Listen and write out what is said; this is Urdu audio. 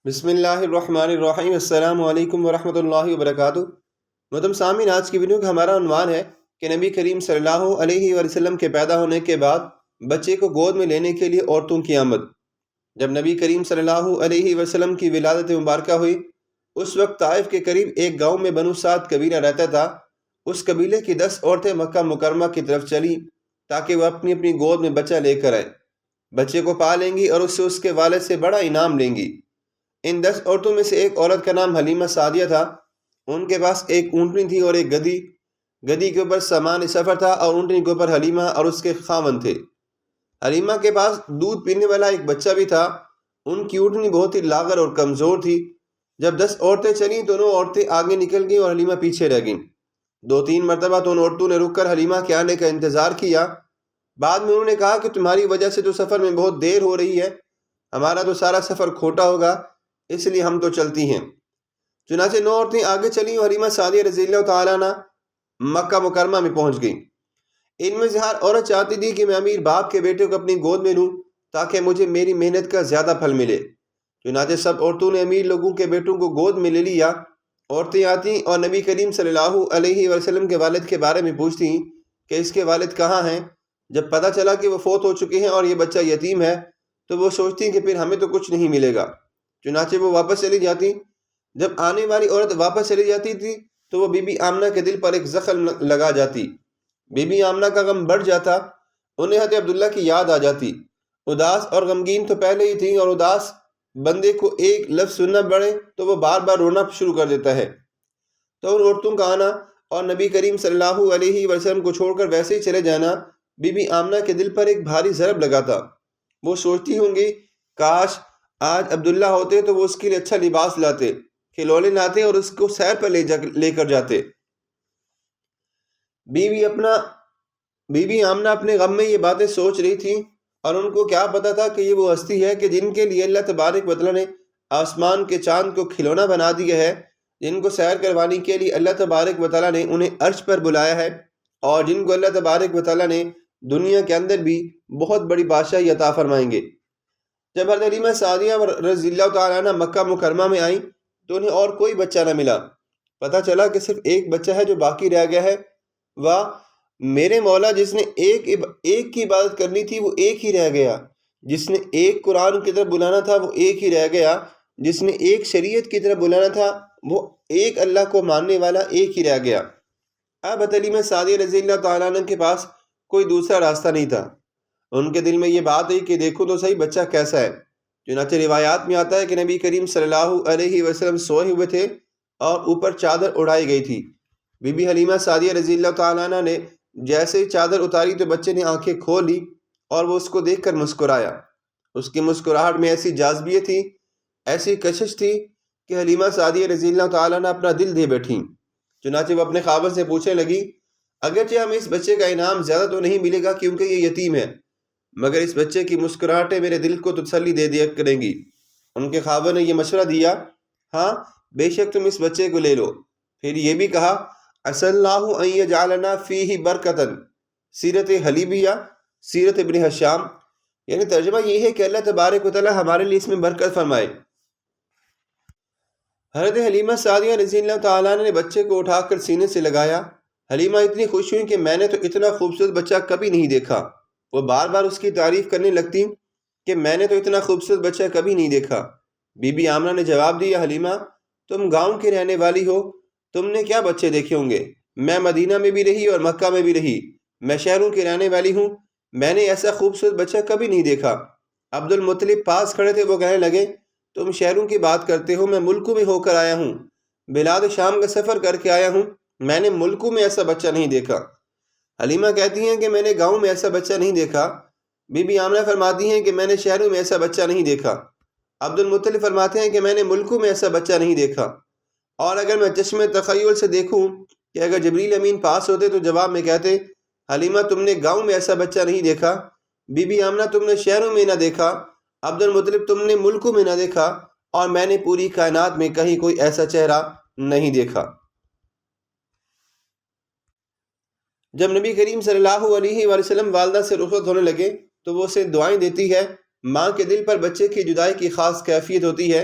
بسم اللہ الرحمن الرحیم۔ السلام علیکم ورحمۃ اللہ وبرکاتہ۔ محترم سامعین، آج کی ویڈیو کا ہمارا عنوان ہے کہ نبی کریم صلی اللہ علیہ وسلم کے پیدا ہونے کے بعد بچے کو گود میں لینے کے لیے عورتوں کی آمد۔ جب نبی کریم صلی اللہ علیہ وسلم کی ولادت مبارکہ ہوئی، اس وقت طائف کے قریب ایک گاؤں میں بنو سعد قبیلہ رہتا تھا۔ اس قبیلے کی 10 عورتیں مکہ مکرمہ کی طرف چلیں تاکہ وہ اپنی اپنی گود میں بچہ لے کر آئیں۔ بچے کو پال لیں گی اور اس سے اس کے والد سے بڑا انعام لیں گی۔ ان 10 عورتوں میں سے ایک عورت کا نام حلیمہ سعدیہ تھا۔ ان کے پاس ایک اونٹنی تھی اور ایک گدھی۔ گدھی کے اوپر سامان سفر تھا اور اونٹنی کے اوپر حلیمہ اور اس کے خاوند تھے۔ حلیمہ کے پاس دودھ پینے والا ایک بچہ بھی تھا۔ ان کی اونٹنی بہت ہی لاغر اور کمزور تھی۔ جب 10 عورتیں چلیں تو 9 عورتیں آگے نکل گئیں اور حلیمہ پیچھے رہ گئیں۔ 2-3 مرتبہ تو ان عورتوں نے رک کر حلیمہ کے آنے کا انتظار کیا۔ بعد میں انہوں نے کہا کہ تمہاری وجہ سے تو سفر میں بہت دیر ہو رہی ہے، ہمارا تو سارا سفر کھوٹا ہوگا، اس لیے ہم تو چلتی ہیں۔ چنانچہ 9 عورتیں آگے چلیں اور حلیمہ سعدیہ رضی اللہ تعالیٰ عنہ مکہ مکرمہ میں پہنچ گئیں۔ ان میں سے ہر عورت چاہتی تھی کہ میں امیر باپ کے بیٹے کو اپنی گود میں لوں تاکہ مجھے میری محنت کا زیادہ پھل ملے۔ چنانچہ سب عورتوں نے امیر لوگوں کے بیٹوں کو گود میں لے لیا۔ عورتیں آتیں اور نبی کریم صلی اللہ علیہ وسلم کے والد کے بارے میں پوچھتی کہ اس کے والد کہاں ہیں۔ جب پتہ چلا کہ وہ فوت ہو چکے ہیں اور یہ بچہ یتیم ہے تو وہ سوچتی کہ پھر ہمیں تو کچھ نہیں ملے گا، چنانچہ وہ واپس چلی جاتی۔ جب آنے والی عورت واپس چلی جاتی تھی تو وہ بی بی آمنہ کے دل پر ایک زخم لگا جاتی۔ بی بی آمنہ کا غم بڑھ جاتا، انہیں حضرت عبداللہ کی یاد آ جاتی۔ اداس اور غمگین تو پہلے ہی تھی، اور اداس بندے کو ایک لفظ سننا پڑے تو وہ بار بار رونا شروع کر دیتا ہے۔ تو ان عورتوں کا آنا اور نبی کریم صلی اللہ علیہ وسلم کو چھوڑ کر ویسے ہی چلے جانا بی بی آمنہ کے دل پر ایک بھاری ضرب لگا تھا۔ وہ سوچتی ہوں گی کاش آج عبداللہ ہوتے تو وہ اس کے لیے اچھا لباس لاتے، کھلونے لاتے اور اس کو سیر پر لے کر جاتے۔ بی بی آمنہ اپنے غم میں یہ باتیں سوچ رہی تھی، اور ان کو کیا پتا تھا کہ یہ وہ ہستی ہے کہ جن کے لیے اللہ تبارک و تعالیٰ نے آسمان کے چاند کو کھلونا بنا دیا ہے، جن کو سیر کروانے کے لیے اللہ تبارک و تعالیٰ نے انہیں عرش پر بلایا ہے، اور جن کو اللہ تبارک و تعالیٰ نے دنیا کے اندر بھی بہت بڑی بادشاہی عطا فرمائیں گے۔ جب حضرت حلیمہ سعدیہ رضی اللہ تعالیٰ عنہ مکہ مکرمہ میں آئیں تو انہیں اور کوئی بچہ نہ ملا۔ پتہ چلا کہ صرف ایک بچہ ہے جو باقی رہ گیا ہے۔ واہ میرے مولا، جس نے ایک کی عبادت کرنی تھی وہ ایک ہی رہ گیا، جس نے ایک قرآن کی طرف بلانا تھا وہ ایک ہی رہ گیا، جس نے ایک شریعت کی طرف بلانا تھا وہ ایک اللہ کو ماننے والا ایک ہی رہ گیا۔ اب حلیمہ سعدیہ رضی اللہ تعالیٰ عنہ کے پاس کوئی دوسرا راستہ نہیں تھا۔ ان کے دل میں یہ بات ہے کہ دیکھو تو صحیح بچہ کیسا ہے۔ چنانچہ روایات میں آتا ہے کہ نبی کریم صلی اللہ علیہ وسلم سوئے ہوئے تھے اور اوپر چادر اڑائی گئی تھی۔ بی بی حلیمہ سعدیہ رضی اللہ تعالیٰ عنہ نے جیسے ہی چادر اتاری تو بچے نے آنکھیں کھول لی اور وہ اس کو دیکھ کر مسکرایا۔ اس کی مسکراہٹ میں ایسی جاذبیت تھی، ایسی کشش تھی کہ حلیمہ سعدیہ رضی اللہ تعالیٰ عنہ اپنا دل دے بیٹھیں۔ چنانچہ وہ اپنے خاوند سے پوچھنے لگی، اگرچہ ہمیں اس بچے کا انعام زیادہ تو نہیں ملے گا کیونکہ یہ یتیم ہے، مگر اس بچے کی مسکراہٹیں میرے دل کو تسلی دے دیا کریں گی۔ ان کے خاوند نے یہ مشورہ دیا، ہاں بے شک تم اس بچے کو لے لو۔ پھر یہ بھی کہا، عسى اللہ ان یجعلنا فیہ برکۃ، سیرت حلیبیہ، سیرت ابن ہشام، یعنی ترجمہ یہ ہے کہ اللہ تبارک و تعالی ہمارے لیے اس میں برکت فرمائے۔ حضرت حلیمہ سعدیہ رضی اللہ تعالیٰ نے بچے کو اٹھا کر سینے سے لگایا۔ حلیمہ اتنی خوش ہوئی کہ میں نے تو اتنا خوبصورت بچہ کبھی نہیں دیکھا۔ وہ بار بار اس کی تعریف کرنے لگتی کہ میں نے تو اتنا خوبصورت بچہ کبھی نہیں دیکھا۔ بی بی آمنہ نے جواب دیا، حلیمہ تم گاؤں کی رہنے والی ہو، تم نے کیا بچے دیکھے ہوں گے؟ میں مدینہ میں بھی رہی اور مکہ میں بھی رہی، میں شہروں کی رہنے والی ہوں، میں نے ایسا خوبصورت بچہ کبھی نہیں دیکھا۔ عبد المطلب پاس کھڑے تھے، وہ کہنے لگے، تم شہروں کی بات کرتے ہو، میں ملکوں میں ہو کر آیا ہوں، بلاد شام کا سفر کر کے آیا ہوں، میں نے ملکوں میں ایسا بچہ نہیں دیکھا۔ حلیمہ کہتی ہیں کہ میں نے گاؤں میں ایسا بچہ نہیں دیکھا۔ بی بی آمنہ فرماتی ہیں کہ میں نے شہروں میں ایسا بچہ نہیں دیکھا۔ عبد المطلب فرماتے ہیں کہ میں نے ملکوں میں ایسا بچہ نہیں دیکھا، اور اگر میں چشم تخیل سے دیکھوں کہ اگر جبریل امین پاس ہوتے تو جواب میں کہتے، حلیمہ تم نے گاؤں میں ایسا بچہ نہیں دیکھا، بی بی آمنہ تم نے شہروں میں نہ دیکھا، عبد المطلب تم نے ملکوں میں نہ دیکھا، اور میں نے پوری کائنات میں کہیں کوئی ایسا چہرہ نہیں دیکھا۔ جب نبی کریم صلی اللہ علیہ وسلم والدہ سے رخصت ہونے لگے تو وہ اسے دعائیں دیتی ہے۔ ماں کے دل پر بچے کی جدائی کی خاص کیفیت ہوتی ہے۔